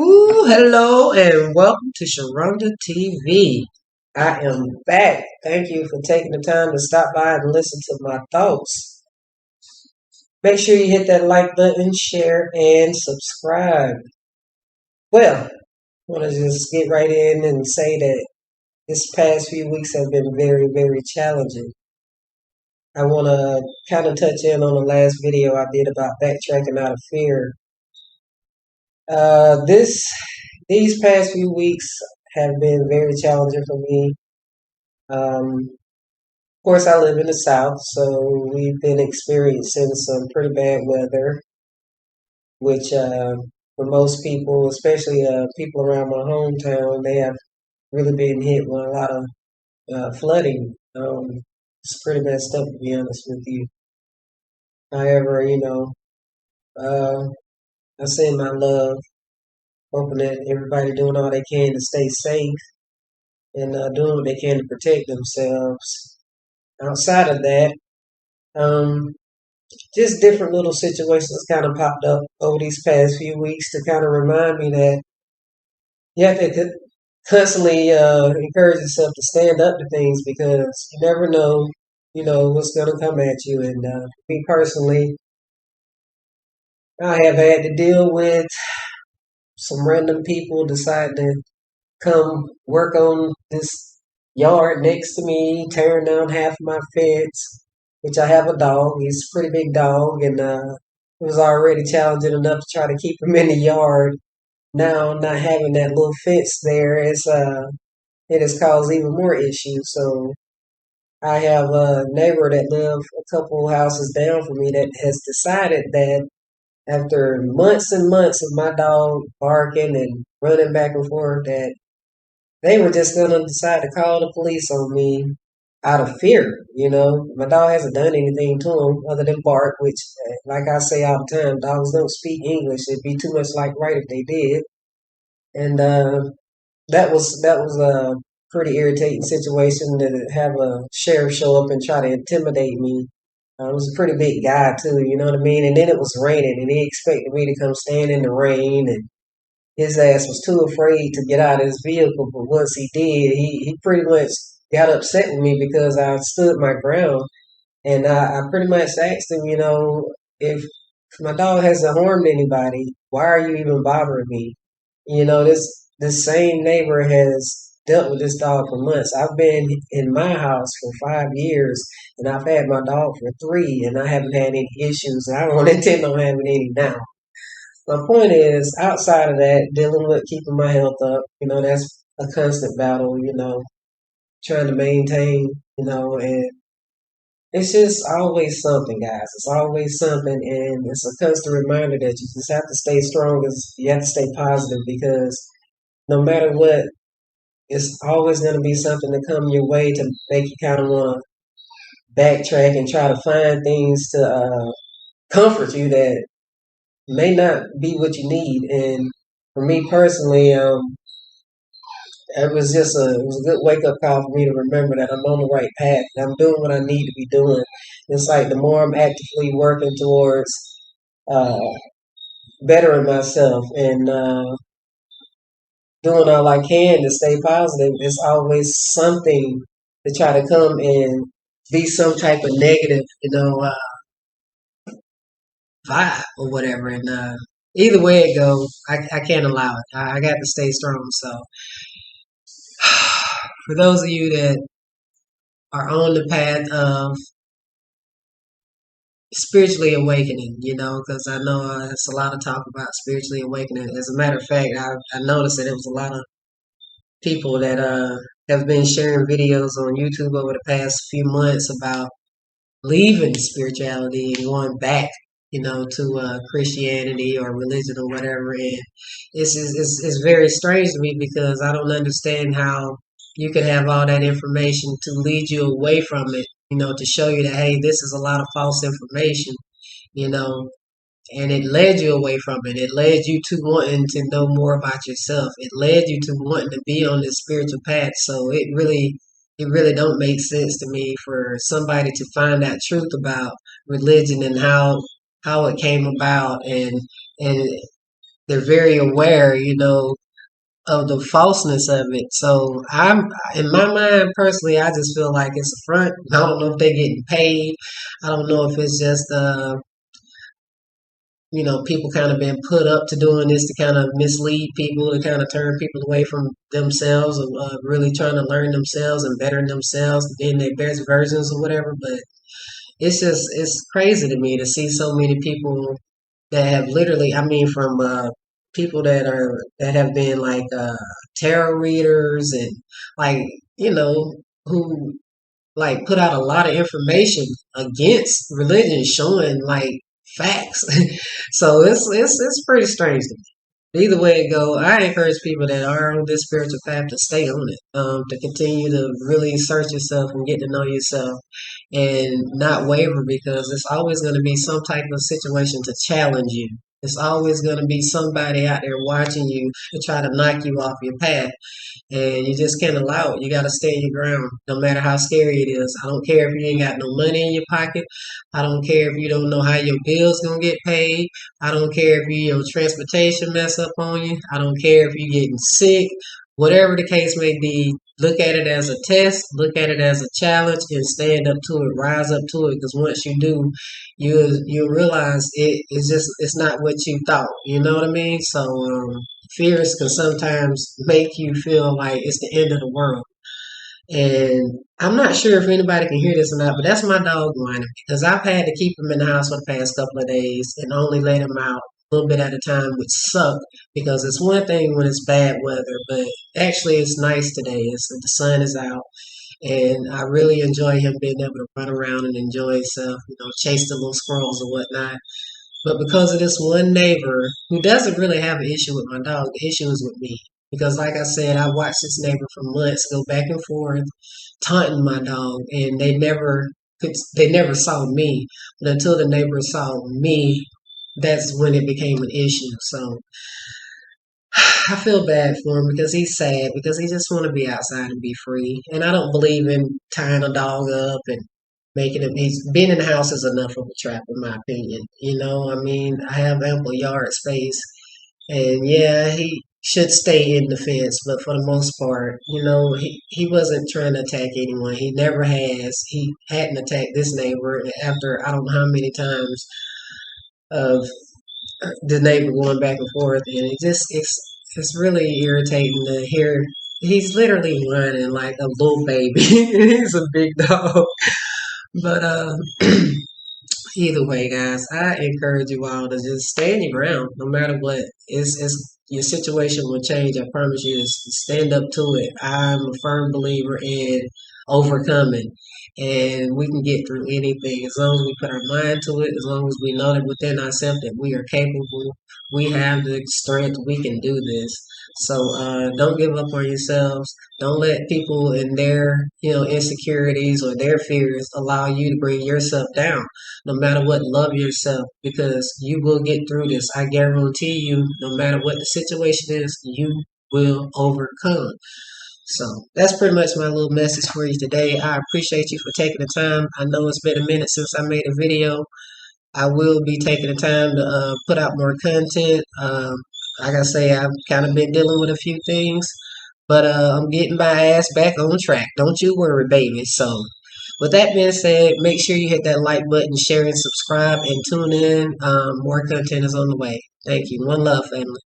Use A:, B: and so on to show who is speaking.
A: Ooh, hello and welcome to Sharonda TV. I am back. Thank you for taking the time to stop by and listen to my thoughts. Make sure you hit that like button, share, and subscribe. Well, I want to just get right in and say that this past few weeks have been very, very challenging. I want to kind of touch in on the last video I did about backtracking out of fear. Uh, this these past few weeks have been very challenging for me. Of course, I live in the South, so we've been experiencing some pretty bad weather, which for most people, especially people around my hometown, they have really been hit with a lot of flooding. It's pretty bad stuff, to be honest with you. However, uh, I send my love, hoping that everybody doing all they can to stay safe and doing what they can to protect themselves. Outside of that, um, just different little situations kind of popped up over these past few weeks to kind of remind me that you have to constantly encourage yourself to stand up to things because you never know, what's going to come at you. And me personally, I have had to deal with some random people decide to come work on this yard next to me, tearing down half of my fence, which I have a dog. He's a pretty big dog, and it was already challenging enough to try to keep him in the yard. Now, not having that little fence there it has caused even more issues. So I have a neighbor that lives a couple houses down from me that has decided that after months and months of my dog barking and running back and forth, that they were just gonna decide to call the police on me out of fear. My dog hasn't done anything to him other than bark, which, like I say all the time, dogs don't speak English. It'd be too much like right if they did. And that was a pretty irritating situation to have a sheriff show up and try to intimidate me. It was a pretty big guy too, you know what I mean? And then it was raining, and he expected me to come stand in the rain, and his ass was too afraid to get out of his vehicle, but once he did, he pretty much got upset with me because I stood my ground. And I pretty much asked him, if my dog hasn't harmed anybody, why are you even bothering me? This same neighbor has dealt with this dog for months. I've been in my house for 5 years, and I've had my dog for three, and I haven't had any issues. And I don't intend on having any now. My point is, outside of that, dealing with keeping my health up, that's a constant battle, trying to maintain, and it's just always something, guys. It's always something, and it's a constant reminder that you just have to stay strong, you have to stay positive because no matter what, it's always going to be something to come your way to make you kind of want to backtrack and try to find things to comfort you that may not be what you need. And for me personally, it was a good wake up call for me to remember that I'm on the right path. I'm doing what I need to be doing. It's like the more I'm actively working towards uh, bettering myself and doing all I can to stay positive, it's always something to try to come and be some type of negative, vibe or whatever. And either way it goes, I can't allow it. I got to stay strong. So for those of you that are on the path of spiritually awakening, because I know it's a lot of talk about spiritually awakening. As a matter of fact, I noticed that it was a lot of people that have been sharing videos on YouTube over the past few months about leaving spirituality and going back, to Christianity or religion or whatever. And it's very strange to me because I don't understand how you could have all that information to lead you away from it, to show you that, hey, this is a lot of false information, you know, and it led you away from it. It led you to wanting to know more about yourself. It led you to wanting to be on this spiritual path. So it really don't make sense to me for somebody to find that truth about religion and how it came about and they're very aware, of the falseness of it. So in my mind personally, I just feel like it's a front. I don't know if they're getting paid. I don't know if it's just people kind of been put up to doing this to kind of mislead people, to kind of turn people away from themselves, of really trying to learn themselves and bettering themselves, being their best versions or whatever. But it's crazy to me to see so many people that have literally, I mean, from people that have been like tarot readers and like who like put out a lot of information against religion, showing like facts. So it's pretty strange to me. Either way it go, I encourage people that are on this spiritual path to stay on it, to continue to really search yourself and get to know yourself and not waver, because it's always going to be some type of situation to challenge you. It's always going to be somebody out there watching you to try to knock you off your path. And you just can't allow it. You got to stand your ground, no matter how scary it is. I don't care if you ain't got no money in your pocket. I don't care if you don't know how your bills gonna get paid. I don't care if your transportation mess up on you. I don't care if you're getting sick. Whatever the case may be, look at it as a test. Look at it as a challenge, and stand up to it. Rise up to it. Because once you do, you realize it's not what you thought. You know what I mean? So fears can sometimes make you feel like it's the end of the world. And I'm not sure if anybody can hear this or not, but that's my dog whining, because I've had to keep him in the house for the past couple of days and only let him out a little bit at a time, which sucked, because it's one thing when it's bad weather, but actually it's nice today. The sun is out, and I really enjoy him being able to run around and enjoy himself, chase the little squirrels or whatnot. But because of this one neighbor who doesn't really have an issue with my dog, the issue is with me. Because like I said, I watched this neighbor for months go back and forth, taunting my dog, and they never saw me. But until the neighbor saw me, that's when it became an issue. So I feel bad for him, because he's sad, because he just want to be outside and be free. And I don't believe in tying a dog up and making him. He's being in the house is enough of a trap, in my opinion. I mean, I have ample yard space, and yeah, he should stay in the fence. But for the most part, he wasn't trying to attack anyone. He never has. He hadn't attacked this neighbor after I don't know how many times of the neighbor going back and forth, and it's really irritating to hear. He's literally running like a little baby. He's a big dog, but either way, guys, I encourage you all to just stand your ground, no matter what. It's your situation will change. I promise you. Stand up to it. I'm a firm believer in overcoming, and we can get through anything as long as we put our mind to it. As long as we know that within ourselves that we are capable, we have the strength. We can do this. So don't give up on yourselves. Don't let people and their insecurities or their fears allow you to bring yourself down. No matter what, love yourself, because you will get through this. I guarantee you, no matter what the situation is, you will overcome. So that's pretty much my little message for you today. I appreciate you for taking the time. I know it's been a minute since I made a video. I will be taking the time to put out more content. Like I say, I've kind of been dealing with a few things, but I'm getting my ass back on track. Don't you worry, baby. So with that being said, make sure you hit that like button, share, and subscribe, and tune in. More content is on the way. Thank you. One love, family.